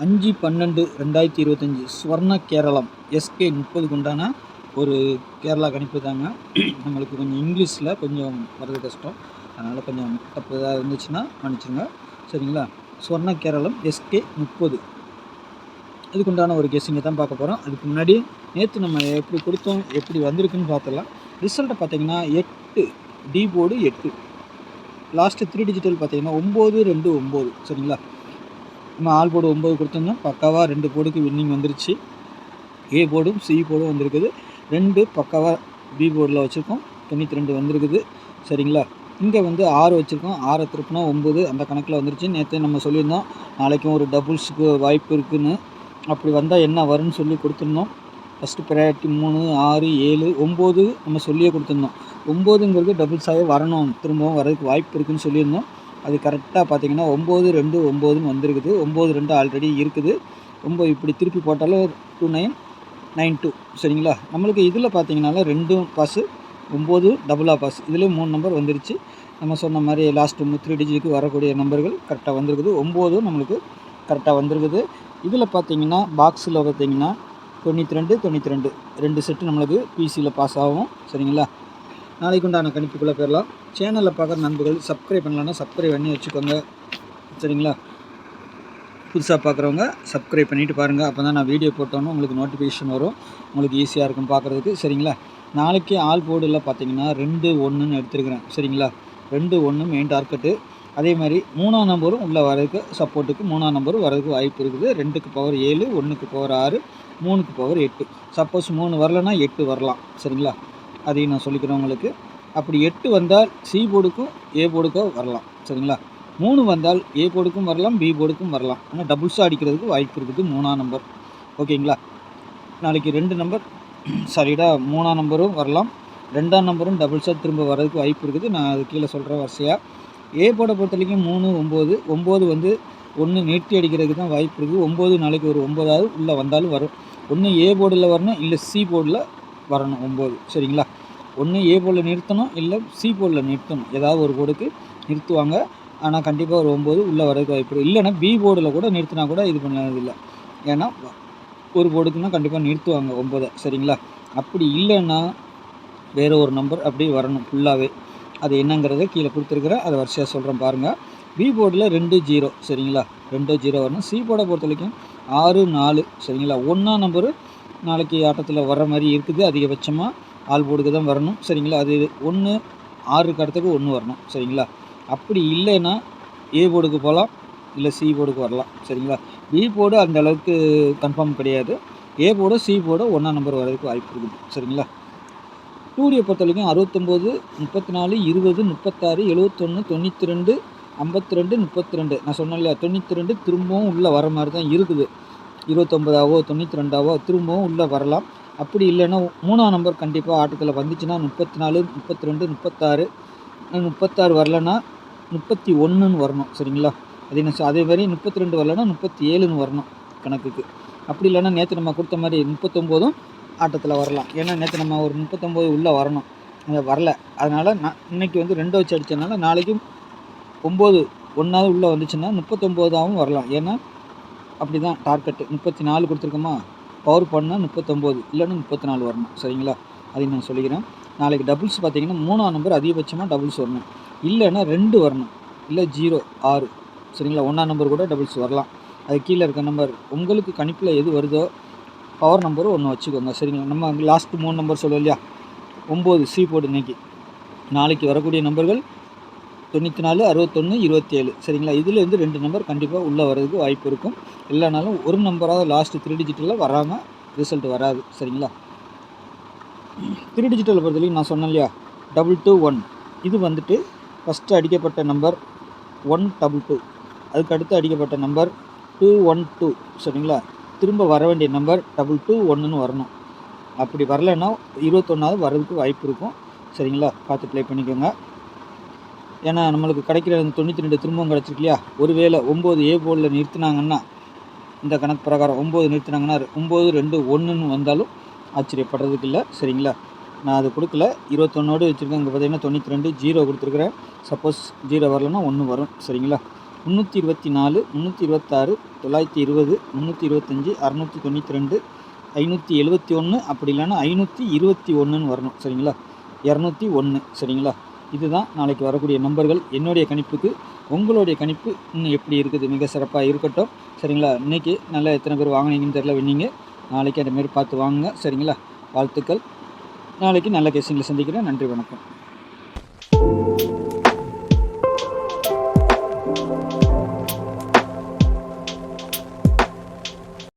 5/12/2025 ஸ்வர்ண Keralam SK 30க்கு உண்டான ஒரு கேரளா கணிப்பு தாங்க. நம்மளுக்கு கொஞ்சம் இங்கிலீஷில் கொஞ்சம் வர்றது கஷ்டம், அதனால் கொஞ்சம் தப்பு ஏதாவது இருந்துச்சுன்னா மன்னிச்சுங்க, சரிங்களா? ஸ்வர்ண கேரளம் SK 30 இதுக்குண்டான ஒரு கெஸ்ஸிங்கை தான் பார்க்க போகிறோம். அதுக்கு முன்னாடி நேற்று நம்ம எப்படி கொடுத்தோம், எப்படி வந்திருக்குன்னு பார்த்துடலாம். ரிசல்ட்டை பார்த்தீங்கன்னா 8 டி போர்டு 8, லாஸ்ட்டு 3 டிஜிட்டல் பார்த்தீங்கன்னா 929, சரிங்களா? நம்ம ஆல் போர்டு 9 கொடுத்துருந்தோம், பக்காவாக 2 போர்டுக்கு வின்னிங் வந்துருச்சு. ஏ போர்டும் சி போர்டும் வந்திருக்குது, 2 பக்காவாக பி போர்டில் வச்சுருக்கோம், 92 வந்திருக்குது, சரிங்களா? இங்கே வந்து 6 வச்சுருக்கோம், 6 திருப்பினா 9 அந்த கணக்கில் வந்துருச்சு. நேற்று நம்ம சொல்லியிருந்தோம் நாளைக்கும் ஒரு டபுள்ஸுக்கு வாய்ப்பு இருக்குதுன்னு. அப்படி வந்தால் என்ன வரும்னு சொல்லி கொடுத்துருந்தோம். ஃபஸ்ட்டு ப்ரையாரிட்டி 3, 6, 7, 9 நம்ம சொல்லியே கொடுத்துருந்தோம். 9ங்கிறது டபுள்ஸாகவே வரணும், திரும்பவும் வரதுக்கு வாய்ப்பு இருக்குதுன்னு சொல்லியிருந்தோம். அது கரெக்டாக பார்த்தீங்கன்னா 9, 2, 9ன்னு வந்திருக்குது. 9, 2 ஆல்ரெடி இருக்குது. 9 இப்படி திருப்பி போட்டாலும் 29, 92, சரிங்களா? நம்மளுக்கு இதில் பார்த்தீங்கன்னால 2 பாஸு, 9 டபுளாக பாஸ், இதுலேயே 3 நம்பர் வந்துருச்சு. நம்ம சொன்ன மாதிரி லாஸ்ட்டு 3 டிஜிட்டுக்கு வரக்கூடிய நம்பர்கள் கரெக்டாக வந்திருக்குது. 9 நம்மளுக்கு கரெக்டாக வந்திருக்குது. இதில் பார்த்தீங்கன்னா பாக்ஸில் பார்த்தீங்கன்னா 92, 92 2 செட்டு நம்மளுக்கு பிசியில் பாஸ் ஆகும், சரிங்களா? நாளைக்கு உண்டான கணிப்புக்குள்ளே போயிடலாம். சேனலில் பார்க்குற நண்பர்கள் சப்ஸ்கிரைப் பண்ணலான்னா சப்ஸ்கிரைப் பண்ணி வச்சுக்கோங்க, சரிங்களா? புதுசாக பார்க்குறவங்க சப்ஸ்கிரைப் பண்ணிவிட்டு பாருங்கள், அப்போ தான் நான் வீடியோ போட்டோன்னு உங்களுக்கு நோட்டிஃபிகேஷன் வரும், உங்களுக்கு ஈஸியாக இருக்கும் பார்க்குறதுக்கு, சரிங்களா? நாளைக்கு ஆல் போர்டில் பார்த்தீங்கன்னா 2, 1ன்னு எடுத்துருக்கிறேன், சரிங்களா? 2, 1 மெயின் டார்கெட்டு. அதே மாதிரி 3ஆம் நம்பரும் உள்ளே வரதுக்கு சப்போர்ட்டுக்கு 3ஆம் நம்பரும் வரதுக்கு வாய்ப்பு இருக்குது. 2க்கு பவர் 7, 1க்கு பவர் 6, 3க்கு பவர் 8. சப்போஸ் 3 வரலைன்னா 8 வரலாம், சரிங்களா? அதையும் நான் சொல்லிக்கிறேன் உங்களுக்கு. அப்படி 8 வந்தால் சி போர்டுக்கும் ஏ போர்டுக்கும் வரலாம், சரிங்களா? 3 வந்தால் ஏ போர்டுக்கும் வரலாம், பி போர்டுக்கும் வரலாம். ஆனால் டபுள்ஸாக அடிக்கிறதுக்கு வாய்ப்பு இருக்குது 3ஆம் நம்பர், ஓகேங்களா? நாளைக்கு 2 நம்பர் சரிடா 3ஆம் நம்பரும் வரலாம், 2ஆம் நம்பரும் டபுள்ஸாக திரும்ப வரதுக்கு வாய்ப்பு இருக்குது. நான் அது கீழே சொல்கிறேன் வரிசையாக. ஏ போர்டை பொறுத்த வரைக்கும் 3, 9, 9 வந்து 1 நீட்டி அடிக்கிறதுக்கு தான் வாய்ப்பு இருக்குது. 9 நாளைக்கு ஒரு 9ஆவது உள்ளே வந்தாலும் வரும். ஒன்று ஏ போர்டில் வரணும், இல்லை சி போர்டில் வரணும் 9, சரிங்களா? ஒன்று ஏ போர்டில் நிறுத்தணும், இல்லை சி போர்டில் நிறுத்தணும், ஏதாவது ஒரு போர்டுக்கு நிறுத்துவாங்க. ஆனால் கண்டிப்பாக ஒரு 9 உள்ளே வரதுக்கு வாய்ப்பு இருக்குது. இல்லைன்னா பி போர்டில் கூட நிறுத்தினா கூட இது பண்ணதில்லை, ஏன்னா ஒரு போர்டுக்குன்னா கண்டிப்பாக நிறுத்துவாங்க 9, சரிங்களா? அப்படி இல்லைன்னா வேறு ஒரு நம்பர் அப்படி வரணும் ஃபுல்லாகவே. அது என்னங்கிறத கீழே கொடுத்துருக்குறேன், அதை வரிசையாக சொல்கிறேன் பாருங்கள். பி போர்டில் 2, 0, சரிங்களா? 2, 0 வரணும். சி போர்டை பொறுத்த வரைக்கும் 6, 4, சரிங்களா? 1ஆம் நம்பரு நாளைக்கு ஆட்டத்தில் வர்ற மாதிரி இருக்குது. அதிகபட்சமாக ஆல் போர்டுக்கு தான் வரணும், சரிங்களா? அது 1, 6க்கு அடுத்துக்கு 1 வரணும், சரிங்களா? அப்படி இல்லைன்னா ஏ போர்டுக்கு போகலாம், இல்லை சி போர்டுக்கு வரலாம், சரிங்களா? பி போர்டு அந்த அளவுக்கு கன்ஃபார்ம் கிடையாது. ஏ போர்டு சி போர்டு 1ஆம் நம்பர் வரதுக்கு வாய்ப்பு இருக்குது, சரிங்களா? 2டியை பொறுத்த வரைக்கும் 69, 34, 20, 36, 71, 92, 52, 32. நான் சொன்னேன் இல்லையா, 92 திரும்பவும் உள்ளே வர மாதிரி தான் இருக்குது. 29ஆவோ 92ஆவோ திரும்பவும் உள்ளே வரலாம். அப்படி இல்லைன்னா 3ஆம் நம்பர் கண்டிப்பாக ஆட்டத்தில் வந்துச்சுன்னா 34, 32, 36, 36 வரலன்னா 31ன்னு வரணும், சரிங்களா? அதே மாதிரி 32 வரலன்னா 37ன்னு வரணும் கணக்குக்கு. அப்படி இல்லைன்னா நேற்று நம்ம கொடுத்த மாதிரி 39ம் ஆட்டத்தில் வரலாம். ஏன்னா நேற்று நம்ம ஒரு 39 உள்ளே வரணும், அது வரல. அதனால் நான் இன்றைக்கி வந்து 2 வச்சு அடித்ததுனால நாளைக்கும் 9 1ஆவது உள்ளே வந்துச்சுன்னா 39ஆகவும் வரலாம். ஏன்னா அப்படி தான் டார்கெட்டு. 34 கொடுத்துருக்கோமா, பவர் பண்ணால் 39, இல்லைன்னா 34 வரணும், சரிங்களா? அதையும் நான் சொல்லிக்கிறேன். நாளைக்கு டபுள்ஸ் பார்த்தீங்கன்னா 3ஆம் நம்பர் அதிகபட்சமாக டபுள்ஸ் வரணும், இல்லைன்னா 2 வரணும், இல்லை 0, 6, சரிங்களா? 1ஆம் நம்பர் கூட டபுள்ஸ் வரலாம். அது கீழே இருக்க நம்பர் உங்களுக்கு கணிப்பில் எது வருதோ பவர் நம்பரும் ஒன்று வச்சுக்கோங்க, சரிங்களா? நம்ம லாஸ்ட்டு 3 நம்பர் சொல்லுவோம் இல்லையா, 9 சி போர்டு. இன்றைக்கி நாளைக்கு வரக்கூடிய நம்பர்கள் 94, 61, 27, சரிங்களா? இதுலேருந்து 2 நம்பர் கண்டிப்பாக உள்ளே வர்றதுக்கு வாய்ப்பு இருக்கும். இல்லைனாலும் ஒரு நம்பராக லாஸ்ட்டு 3 டிஜிட்டில் வராமல் ரிசல்ட் வராது, சரிங்களா? 3 டிஜிட்டல் பொறுத்தவரைக்கும் நான் சொன்னேன் இல்லையா, 221 இது வந்துட்டு ஃபஸ்ட்டு அடிக்கப்பட்ட நம்பர் 122, அதுக்கு அடுத்து அடிக்கப்பட்ட நம்பர் 212, சரிங்களா? திரும்ப வர வேண்டிய நம்பர் 221ன்னு வரணும். அப்படி வரலைன்னா 21ஆவது வர்றதுக்கு வாய்ப்பு இருக்கும், சரிங்களா? பார்த்து ப்ளே பண்ணிக்கோங்க. ஏன்னா நம்மளுக்கு கிடைக்கிற 92 திரும்பவும் கிடச்சிருக்கு இல்லையா. ஒருவேளை 9 ஏ போர்டில் நிறுத்தினாங்கன்னா, இந்த கணக்கு பிரகாரம் 9 நிறுத்தினாங்கன்னா 9, 2, 1ன்னு வந்தாலும் ஆச்சரியப்படுறதுக்கு இல்லை, சரிங்களா? நான் அது கொடுக்கல, 21ஓடு வச்சுருக்கேன். இங்கே பார்த்தீங்கன்னா 92, 0 கொடுத்துருக்குறேன். சப்போஸ் 0 வரலன்னா 1 வரும், சரிங்களா? 324, 326, 920, 325, 692, 571 அப்படி இல்லைன்னா 521ன்னு வரணும். சரிங்களா? 201 சரிங்களா? இதுதான் நாளைக்கு வரக்கூடிய நம்பர்கள். என்னுடைய கணிப்புக்கு உங்களுடைய கணிப்பு இன்னும் எப்படி இருக்குது? மிக சிறப்பாக இருக்கட்டும். சரிங்களா? இன்றைக்கி நல்லா எத்தனை பேர் வாங்கினீங்கன்னு தெரில வின்னிங்க. நாளைக்கு அதேமாரி பார்த்து வாங்குங்க. சரிங்களா? வாழ்த்துக்கள். நாளைக்கு நல்ல கேசிங்கில் சந்திக்கிறேன். நன்றி, வணக்கம்.